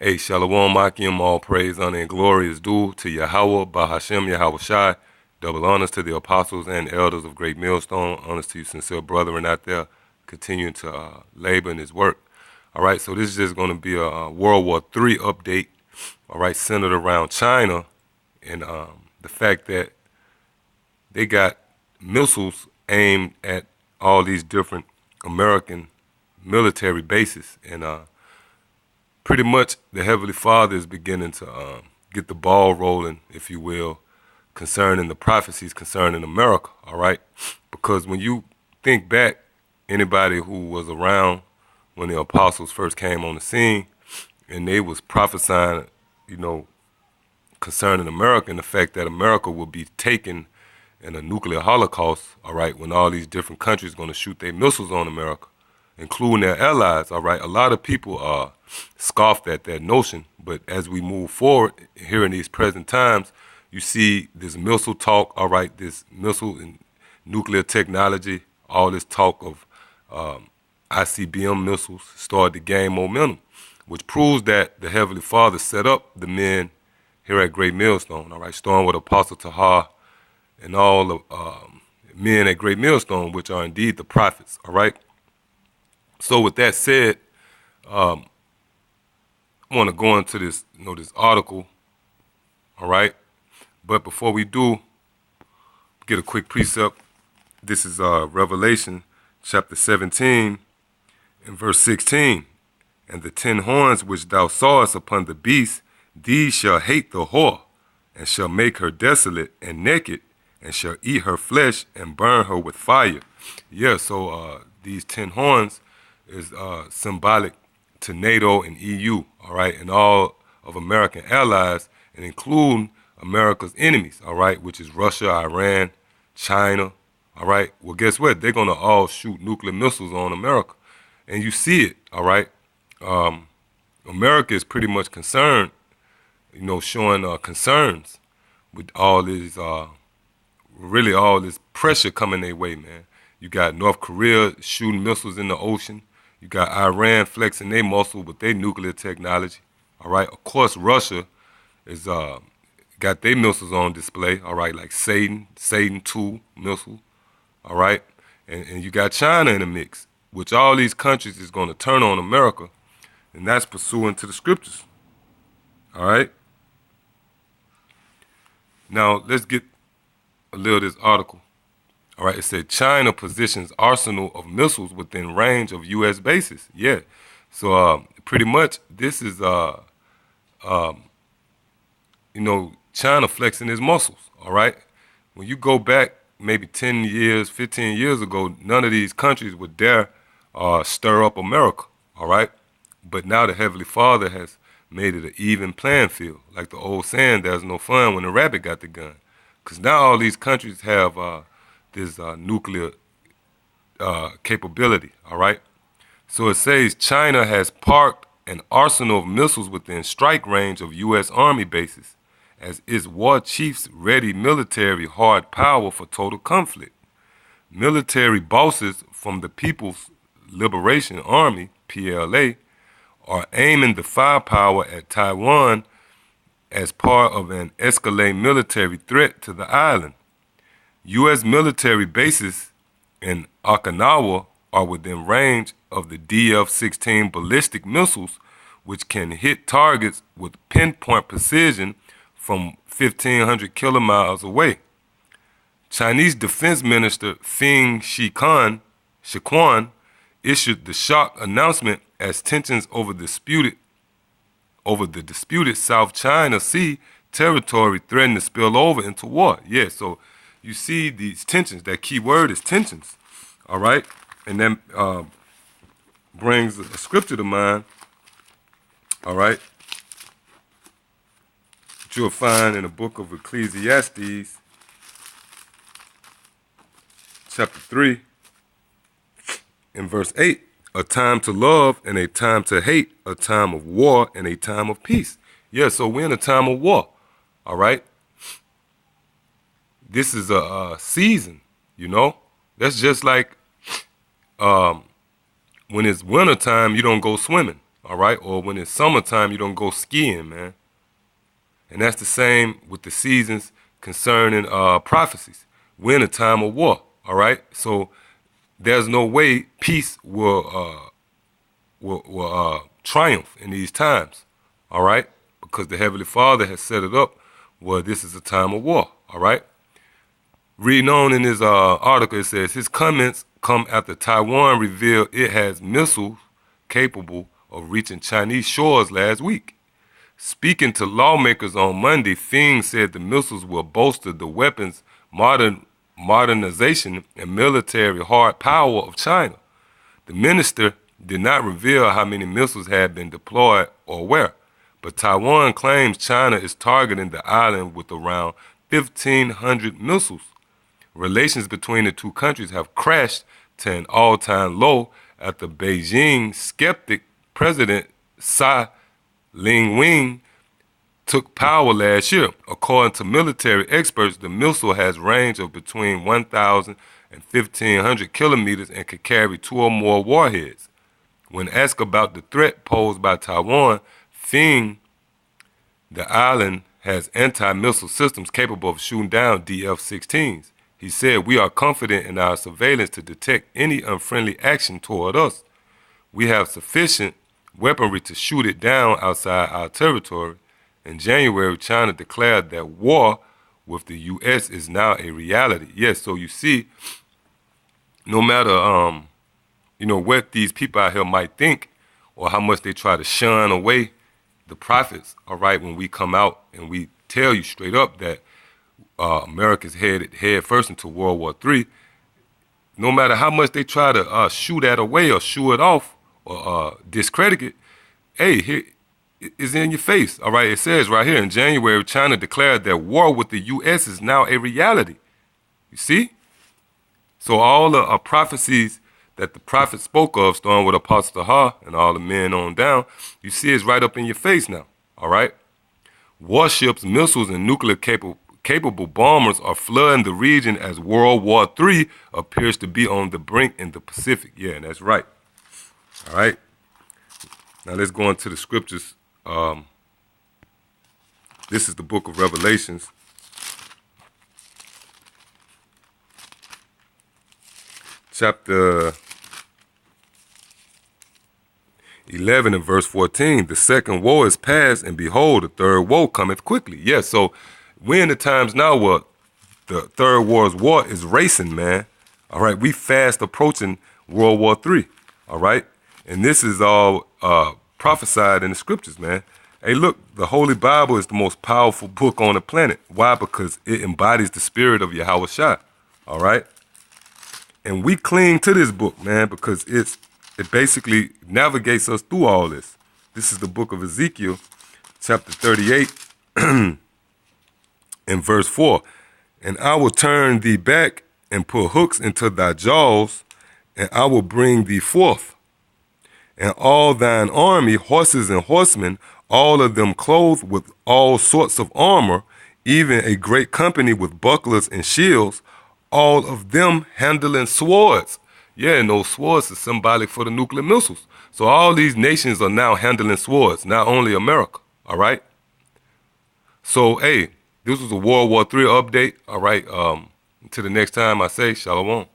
Hey, Shalom Akim, all praise, honor, and glory is due to Yahweh, Bahashem, Yahweh Shai. Double honors to the apostles and elders of Great Millstone. Honors to you, sincere brethren out there, continuing to labor in his work. All right, so this is just going to be a World War III update, all right, centered around China and the fact that they got missiles aimed at all these different American military bases. And pretty much the Heavenly Father is beginning to get the ball rolling, if you will, concerning the prophecies concerning America, all right? Because when you think back, anybody who was around when the apostles first came on the scene and they was prophesying, you know, concerning America and the fact that America will be taken in a nuclear holocaust, all right, when all these different countries are going to shoot their missiles on America, including their allies, all right. A lot of people scoffed at that notion, but as we move forward here in these present times, you see this missile talk, all right, this missile and nuclear technology, all this talk of ICBM missiles started to gain momentum, which proves that the Heavenly Father set up the men here at Great Millstone, all right, starting with Apostle Tahar and all the men at Great Millstone, which are indeed the prophets, all right? So with that said, I want to go into this, this article, all right? But before we do, get a quick precept. This is Revelation chapter 17 and verse 16. And the 10 horns which thou sawest upon the beast, these shall hate the whore, and shall make her desolate and naked, and shall eat her flesh and burn her with fire. Yeah, so these 10 horns is symbolic to NATO and EU, all right, and all of American allies, and including America's enemies, all right, which is Russia, Iran, China, all right. Well, guess what? They're going to all shoot nuclear missiles on America, and you see it, all right. America is pretty much concerned, showing concerns with all these really all this pressure coming their way, man. You got North Korea shooting missiles in the ocean. You got Iran flexing their muscle with their nuclear technology, all right? Of course, Russia is got their missiles on display, all right, like Satan 2 missile, all right? And you got China in the mix, which all these countries is going to turn on America, and that's pursuant to the scriptures, all right? Now, let's get a little of this article. All right, it said China positions arsenal of missiles within range of U.S. bases. Yeah, so pretty much this is, China flexing his muscles. All right, when you go back maybe 10 years, 15 years ago, none of these countries would dare stir up America. All right, but now the Heavenly Father has made it an even playing field. Like the old saying, there's no fun when the rabbit got the gun. Because now all these countries have this nuclear capability, all right? So it says China has parked an arsenal of missiles within strike range of U.S. Army bases as its war chiefs ready military hard power for total conflict. Military bosses from the People's Liberation Army, PLA, are aiming the firepower at Taiwan as part of an escalating military threat to the island. U.S. military bases in Okinawa are within range of the DF-16 ballistic missiles, which can hit targets with pinpoint precision from 1,500 kilometers away. Chinese Defense Minister Feng Shiquan issued the shock announcement as tensions over the disputed South China Sea territory threatened to spill over into war. Yeah, so you see these tensions. That key word is tensions, all right? And that brings a scripture to mind, all right, that you'll find in the book of Ecclesiastes, chapter 3, in verse 8. A time to love and a time to hate, a time of war and a time of peace. Yeah, so we're in a time of war, all right? This is a season, That's just like when it's winter time, you don't go swimming. all right? Or when it's summertime, you don't go skiing, man. And that's the same with the seasons concerning prophecies. We're in a time of war, all right? So there's no way peace will triumph in these times, all right? Because the Heavenly Father has set it up where this is a time of war, all right? Reading on in his article, it says, his comments come after Taiwan revealed it has missiles capable of reaching Chinese shores last week. Speaking to lawmakers on Monday, Feng said the missiles will bolster the weapons modernization and military hard power of China. The minister did not reveal how many missiles had been deployed or where, but Taiwan claims China is targeting the island with around 1,500 missiles. Relations between the two countries have crashed to an all-time low after Beijing skeptic President Tsai Ing-wen took power last year. According to military experts, the missile has range of between 1,000 and 1,500 kilometers and could carry 2 or more warheads. When asked about the threat posed by Taiwan, Feng, the island has anti-missile systems capable of shooting down DF-16s. He said, we are confident in our surveillance to detect any unfriendly action toward us. We have sufficient weaponry to shoot it down outside our territory. In January, China declared that war with the U.S. is now a reality. Yes, so you see, no matter what these people out here might think or how much they try to shun away the prophets, all right, when we come out and we tell you straight up that America's headed head first into World War III, no matter how much they try to shoo that away or shoo it off or discredit it, hey, here it's in your face, all right? It says right here, in January, China declared that war with the U.S. is now a reality. You see? So all the prophecies that the prophet spoke of, starting with Apostle Ha and all the men on down, you see it's right up in your face now, all right? Warships, missiles, and nuclear-capable bombers are flooding the region as World War III appears to be on the brink in the Pacific. Yeah, and that's right. All right. Now let's go into the scriptures. This is the book of Revelations. Chapter 11 and verse 14. The second woe is past, and behold, the third woe cometh quickly. Yes, so we're in the times now where the third world's war is racing, man. All right, we fast approaching World War III. All right, and this is all prophesied in the scriptures, man. Hey, look, the Holy Bible is the most powerful book on the planet. Why? Because it embodies the spirit of Yahweh Shai. All right, and we cling to this book, man, because it basically navigates us through all this. This is the book of Ezekiel, chapter 38, and verse 4. And I will turn thee back and put hooks into thy jaws, and I will bring thee forth. And all thine army, horses and horsemen, all of them clothed with all sorts of armor, even a great company with bucklers and shields, all of them handling swords. Yeah, and those swords are symbolic for the nuclear missiles. So all these nations are now handling swords, not only America, all right? So, hey, this was a World War III update, all right? Until the next time I say, Shalom.